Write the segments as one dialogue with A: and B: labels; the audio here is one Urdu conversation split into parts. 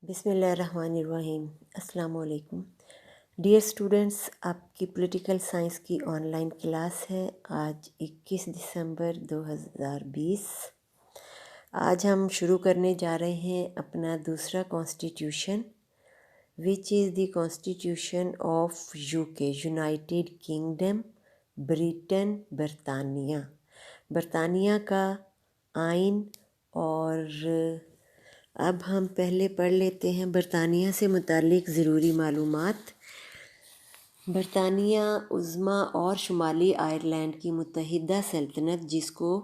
A: بسم اللہ الرحمن الرحیم۔ السلام علیکم ڈیئر اسٹوڈنٹس، آپ کی پولیٹیکل سائنس کی آن لائن کلاس ہے۔ آج 21 دسمبر 2020۔ آج ہم شروع کرنے جا رہے ہیں اپنا دوسرا constitution, which is the constitution of UK، United kingdom, Britain, برطانیہ کا آئین۔ اور اب ہم پہلے پڑھ لیتے ہیں برطانیہ سے متعلق ضروری معلومات۔ برطانیہ عظمیٰ اور شمالی آئرلینڈ کی متحدہ سلطنت، جس کو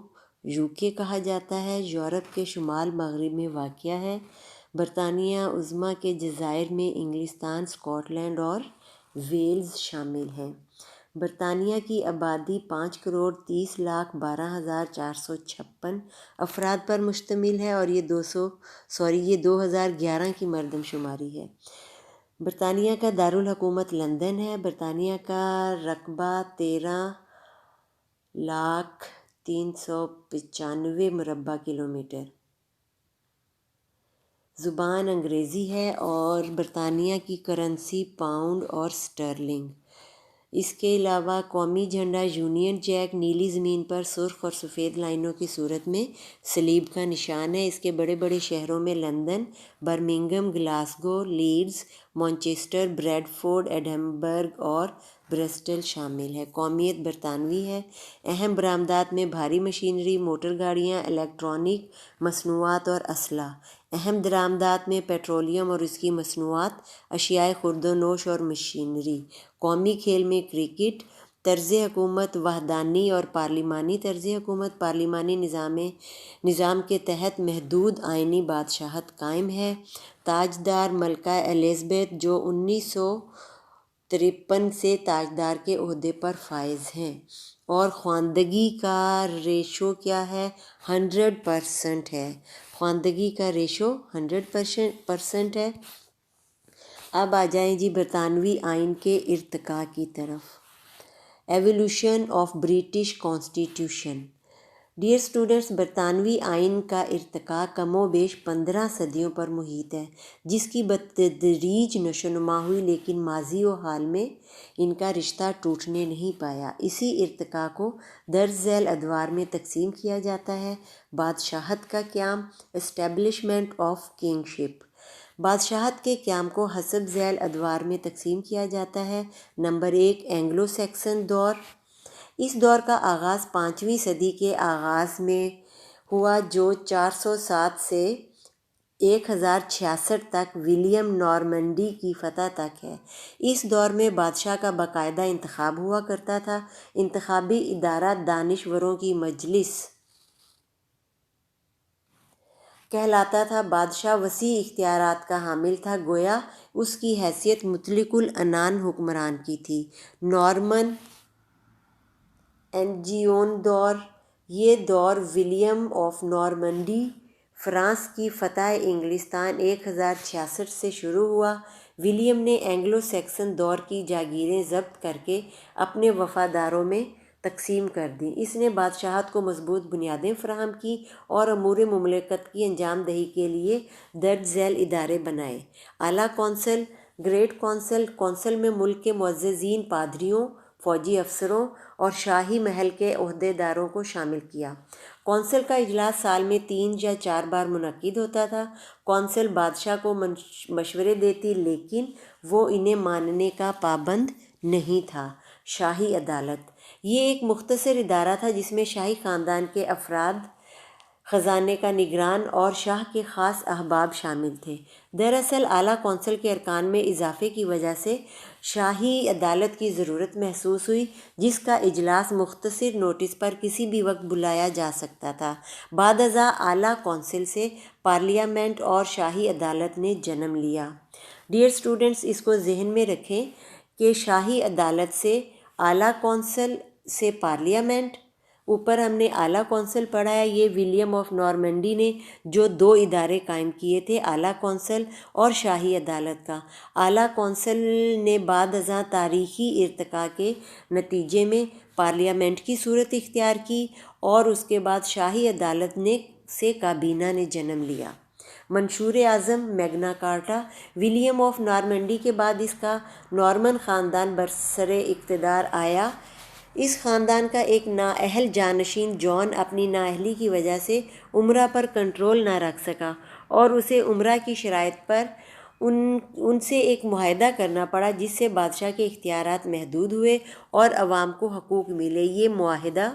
A: UK کہا جاتا ہے، یورپ کے شمال مغرب میں واقع ہے۔ برطانیہ عظمیٰ کے جزائر میں انگلستان، اسکاٹ لینڈ اور ویلز شامل ہیں۔ برطانیہ کی آبادی 5,30,12,456 افراد پر مشتمل ہے، اور یہ 2011 کی مردم شماری ہے۔ برطانیہ کا دارالحکومت لندن ہے۔ برطانیہ کا رقبہ 13,03,95 مربع کلومیٹر۔ زبان انگریزی ہے، اور برطانیہ کی کرنسی پاؤنڈ اور سٹرلنگ۔ اس کے علاوہ قومی جھنڈا یونین جیک نیلی زمین پر سرخ اور سفید لائنوں کی صورت میں صلیب کا نشان ہے۔ اس کے بڑے بڑے شہروں میں London, Birmingham, Glasgow, Leeds, Manchester, Bradford, Edinburgh اور برسٹل شامل ہے۔ قومیت برطانوی ہے۔ اہم برآمدات میں بھاری مشینری، موٹر گاڑیاں، الیکٹرانک مصنوعات اور اسلحہ۔ اہم درآمدات میں پیٹرولیم اور اس کی مصنوعات، اشیائے خرد و نوش اور مشینری۔ قومی کھیل میں کرکٹ۔ طرز حکومت وحدانی اور پارلیمانی طرز حکومت۔ پارلیمانی نظام کے تحت محدود آئینی بادشاہت قائم ہے۔ تاجدار ملکہ الزبیتھ، جو 1953 سے تاجدار کے عہدے پر فائز ہیں، اور خواندگی کا ریشو کیا ہے؟ 100% ہے۔ خواندگی کا ریشو 100% ہے۔ اب آ جائیں جی برطانوی آئین کے ارتقاء کی طرف۔ Evolution of British constitution. Dear students, برطانوی آئین کا ارتقاء کم و بیش 15 صدیوں پر محیط ہے، جس کی بتدریج نشو و نما ہوئی، لیکن ماضی و حال میں ان کا رشتہ ٹوٹنے نہیں پایا۔ اسی ارتقاء کو درج ذیل ادوار میں تقسیم کیا جاتا ہے۔ بادشاہت کا قیام، اسٹیبلشمنٹ آف کنگ شپ۔ بادشاہت کے قیام کو حسب ذیل ادوار میں تقسیم کیا جاتا ہے۔ نمبر 1، اینگلو سیکسن دور۔ اس دور کا آغاز 5ویں صدی کے آغاز میں ہوا، جو 407 سے 1066 تک ولیم نارمنڈی کی فتح تک ہے۔ اس دور میں بادشاہ کا باقاعدہ انتخاب ہوا کرتا تھا۔ انتخابی ادارہ دانشوروں کی مجلس کہلاتا تھا۔ بادشاہ وسیع اختیارات کا حامل تھا، گویا اس کی حیثیت مطلق العنان حکمران کی تھی۔ نارمن انجیون دور۔ یہ دور ولیم آف نارمنڈی فرانس کی فتح انگلستان 1066 سے شروع ہوا۔ ولیم نے اینگلو سیکسن دور کی جاگیریں ضبط کر کے اپنے وفاداروں میں تقسیم کر دیں۔ اس نے بادشاہت کو مضبوط بنیادیں فراہم کیں اور امور مملکت کی انجام دہی کے لیے درج ذیل ادارے بنائے۔ اعلیٰ کونسل، گریٹ کونسل۔ کونسل میں ملک کے معززین، پادریوں، فوجی افسروں اور شاہی محل کے عہدے داروں کو شامل کیا۔ کونسل کا اجلاس سال میں 3 یا 4 بار منعقد ہوتا تھا۔ کونسل بادشاہ کو مشورے دیتی، لیکن وہ انہیں ماننے کا پابند نہیں تھا۔ شاہی عدالت۔ یہ ایک مختصر ادارہ تھا جس میں شاہی خاندان کے افراد، خزانے کا نگران اور شاہ کے خاص احباب شامل تھے۔ دراصل اعلیٰ کونسل کے ارکان میں اضافے کی وجہ سے شاہی عدالت کی ضرورت محسوس ہوئی، جس کا اجلاس مختصر نوٹس پر کسی بھی وقت بلایا جا سکتا تھا۔ بعد ازاں اعلیٰ کونسل سے پارلیمنٹ اور شاہی عدالت نے جنم لیا۔ ڈیئر اسٹوڈنٹس، اس کو ذہن میں رکھیں کہ شاہی عدالت سے اعلیٰ کونسل سے پارلیمنٹ۔ اوپر ہم نے اعلیٰ کونسل پڑھا ہے۔ یہ ولیم آف نارمنڈی نے جو 2 ادارے قائم کیے تھے، اعلیٰ کونسل اور شاہی عدالت کا۔ اعلیٰ کونسل نے بعد ازاں تاریخی ارتقاء کے نتیجے میں پارلیمنٹ کی صورت اختیار کی، اور اس کے بعد شاہی عدالت سے کابینہ نے جنم لیا۔ منشور اعظم میگنا کارٹا۔ ولیم آف نارمنڈی کے بعد اس کا نارمن خاندان برسر اقتدار آیا۔ اس خاندان کا ایک نااہل جانشین جان اپنی نااہلی کی وجہ سے امرا پر کنٹرول نہ رکھ سکا اور اسے امرا کی شرائط پر ان سے ایک معاہدہ کرنا پڑا جس سے بادشاہ کے اختیارات محدود ہوئے اور عوام کو حقوق ملے۔ یہ معاہدہ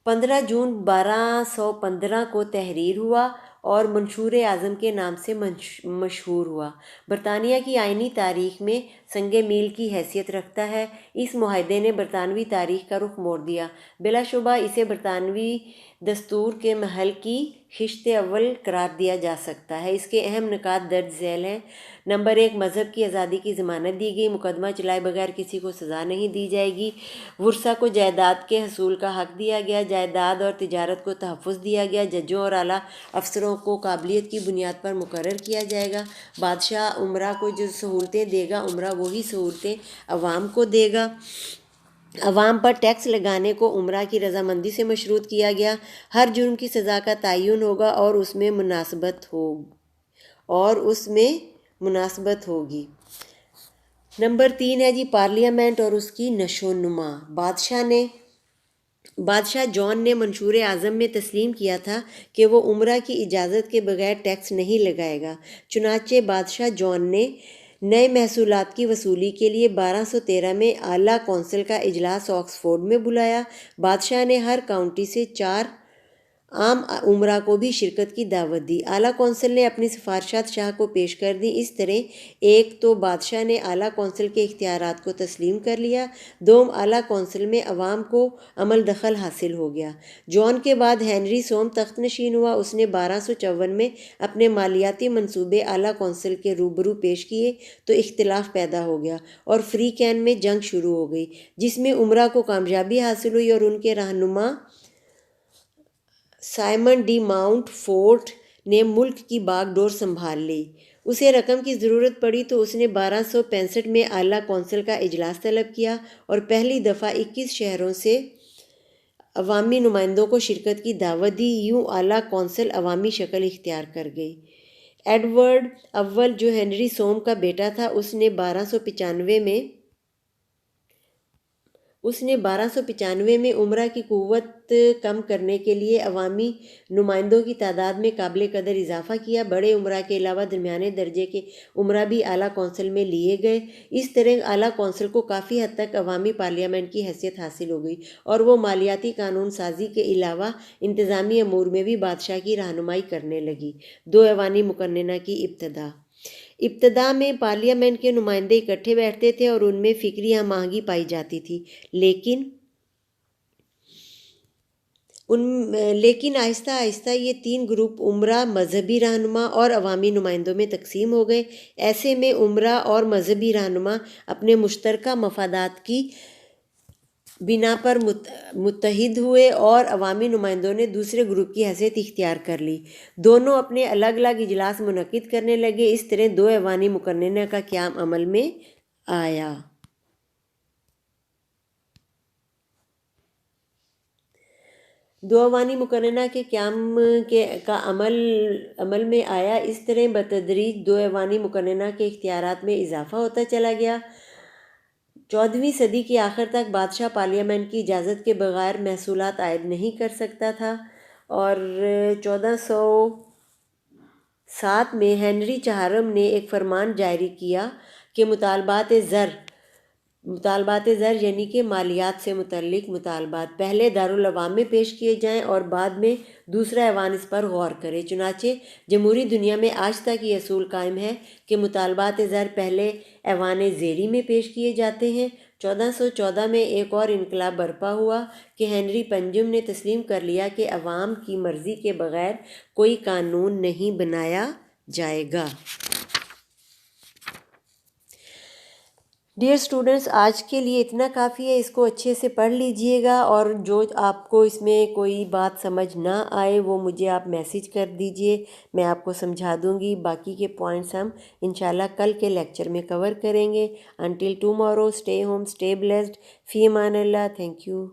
A: 15 جون 1215 کو تحریر ہوا اور منشور اعظم کے نام سے مشہور ہوا۔ برطانیہ کی آئینی تاریخ میں سنگ میل کی حیثیت رکھتا ہے۔ اس معاہدے نے برطانوی تاریخ کا رخ موڑ دیا۔ بلا شبہ اسے برطانوی دستور کے محل کی خشت اول قرار دیا جا سکتا ہے۔ اس کے اہم نکات درج ذیل ہیں۔ نمبر 1، مذہب کی آزادی کی ضمانت دی گئی، مقدمہ چلائے بغیر کسی کو سزا نہیں دی جائے گی۔ ورثاء کو جائیداد کے حصول کا حق دیا گیا، جائیداد اور تجارت کو تحفظ دیا گیا، ججوں اور اعلیٰ افسروں کو قابلیت کی بنیاد پر مقرر کیا جائے گا۔ بادشاہ امرا کو جو سہولتیں دے گا امرا وہی سہولتیں عوام کو دے گا۔ عوام پر ٹیکس لگانے کو امرا کی رضامندی سے مشروط کیا گیا۔ ہر جرم کی سزا کا تعین ہوگا اور اس میں مناسبت ہوگی۔ نمبر 3 ہے جی پارلیمنٹ اور اس کی نشو و نما۔ بادشاہ جان نے منشور اعظم میں تسلیم کیا تھا کہ وہ امرا کی اجازت کے بغیر ٹیکس نہیں لگائے گا۔ چنانچہ بادشاہ جان نے نئے محصولات کی وصولی کے لیے 1213 میں اعلیٰ کونسل کا اجلاس آکسفورڈ میں بلایا۔ بادشاہ نے ہر کاؤنٹی سے 4 عام امرا کو بھی شرکت کی دعوت دی۔ اعلیٰ کونسل نے اپنی سفارشات شاہ کو پیش کر دیں۔ اس طرح ایک تو بادشاہ نے اعلیٰ کونسل کے اختیارات کو تسلیم کر لیا، دوم اعلیٰ کونسل میں عوام کو عمل دخل حاصل ہو گیا۔ جان کے بعد ہنری سوم تخت نشین ہوا۔ اس نے 1254 میں اپنے مالیاتی منصوبے اعلیٰ کونسل کے روبرو پیش کیے تو اختلاف پیدا ہو گیا اور فری کین میں جنگ شروع ہو گئی جس میں امرا کو کامیابی حاصل ہوئی اور ان کے رہنما سائمن ڈی ماؤنٹ فورٹ نے ملک کی باغ ڈور سنبھال لی۔ اسے رقم کی ضرورت پڑی تو اس نے 1265 میں اعلیٰ کونسل کا اجلاس طلب کیا اور پہلی دفعہ 21 شہروں سے عوامی نمائندوں کو شرکت کی دعوت دی۔ یوں اعلیٰ کونسل عوامی شکل اختیار کر گئی۔ ایڈورڈ اول جو ہنری سوم کا بیٹا تھا اس نے 1295 میں امرا کی قوت کم کرنے کے لیے عوامی نمائندوں کی تعداد میں قابل قدر اضافہ کیا۔ بڑے امرا کے علاوہ درمیانے درجے کے امرا بھی اعلیٰ کونسل میں لیے گئے۔ اس طرح اعلیٰ کونسل کو کافی حد تک عوامی پارلیمنٹ کی حیثیت حاصل ہو گئی اور وہ مالیاتی قانون سازی کے علاوہ انتظامی امور میں بھی بادشاہ کی رہنمائی کرنے لگی۔ 2 ایوانی مقننہ کی ابتدا میں پارلیمنٹ کے نمائندے اکٹھے بیٹھتے تھے اور ان میں فکری ہم آہنگی پائی جاتی تھی، لیکن آہستہ آہستہ یہ 3 گروپ امرا، مذہبی رہنما اور عوامی نمائندوں میں تقسیم ہو گئے۔ ایسے میں امرا اور مذہبی رہنما اپنے مشترکہ مفادات کی بنا پر متحد ہوئے اور عوامی نمائندوں نے دوسرے گروپ کی حیثیت اختیار کر لی۔ دونوں اپنے الگ الگ اجلاس منعقد کرنے لگے۔ اس طرح 2 ایوانی مقننہ کا قیام عمل میں آیا۔ 2 ایوانی مقننہ کے قیام کا عمل میں آیا۔ اس طرح بتدریج 2 ایوانی مقننہ کے اختیارات میں اضافہ ہوتا چلا گیا۔ 14ویں صدی کے آخر تک بادشاہ پارلیمنٹ کی اجازت کے بغیر محصولات عائد نہیں کر سکتا تھا اور 1407 میں ہنری چہارم نے ایک فرمان جاری کیا کہ مطالبات زر یعنی کہ مالیات سے متعلق مطالبات پہلے دارالعوام میں پیش کیے جائیں اور بعد میں دوسرا ایوان اس پر غور کرے۔ چنانچہ جمہوری دنیا میں آج تک یہ اصول قائم ہے کہ مطالبات زر پہلے ایوان زیری میں پیش کیے جاتے ہیں۔ 1414 میں ایک اور انقلاب برپا ہوا کہ ہنری پنجم نے تسلیم کر لیا کہ عوام کی مرضی کے بغیر کوئی قانون نہیں بنایا جائے گا۔ ڈیئر اسٹوڈنٹس، آج کے لیے اتنا کافی ہے۔ اس کو اچھے سے پڑھ لیجئے گا اور جو آپ کو اس میں کوئی بات سمجھ نہ آئے وہ مجھے آپ میسیج کر دیجئے، میں آپ کو سمجھا دوں گی۔ باقی کے پوائنٹس ہم انشاءاللہ کل کے لیکچر میں کور کریں گے۔ Until tomorrow, stay home, stay blessed, فی امان اللہ، تھینک یو۔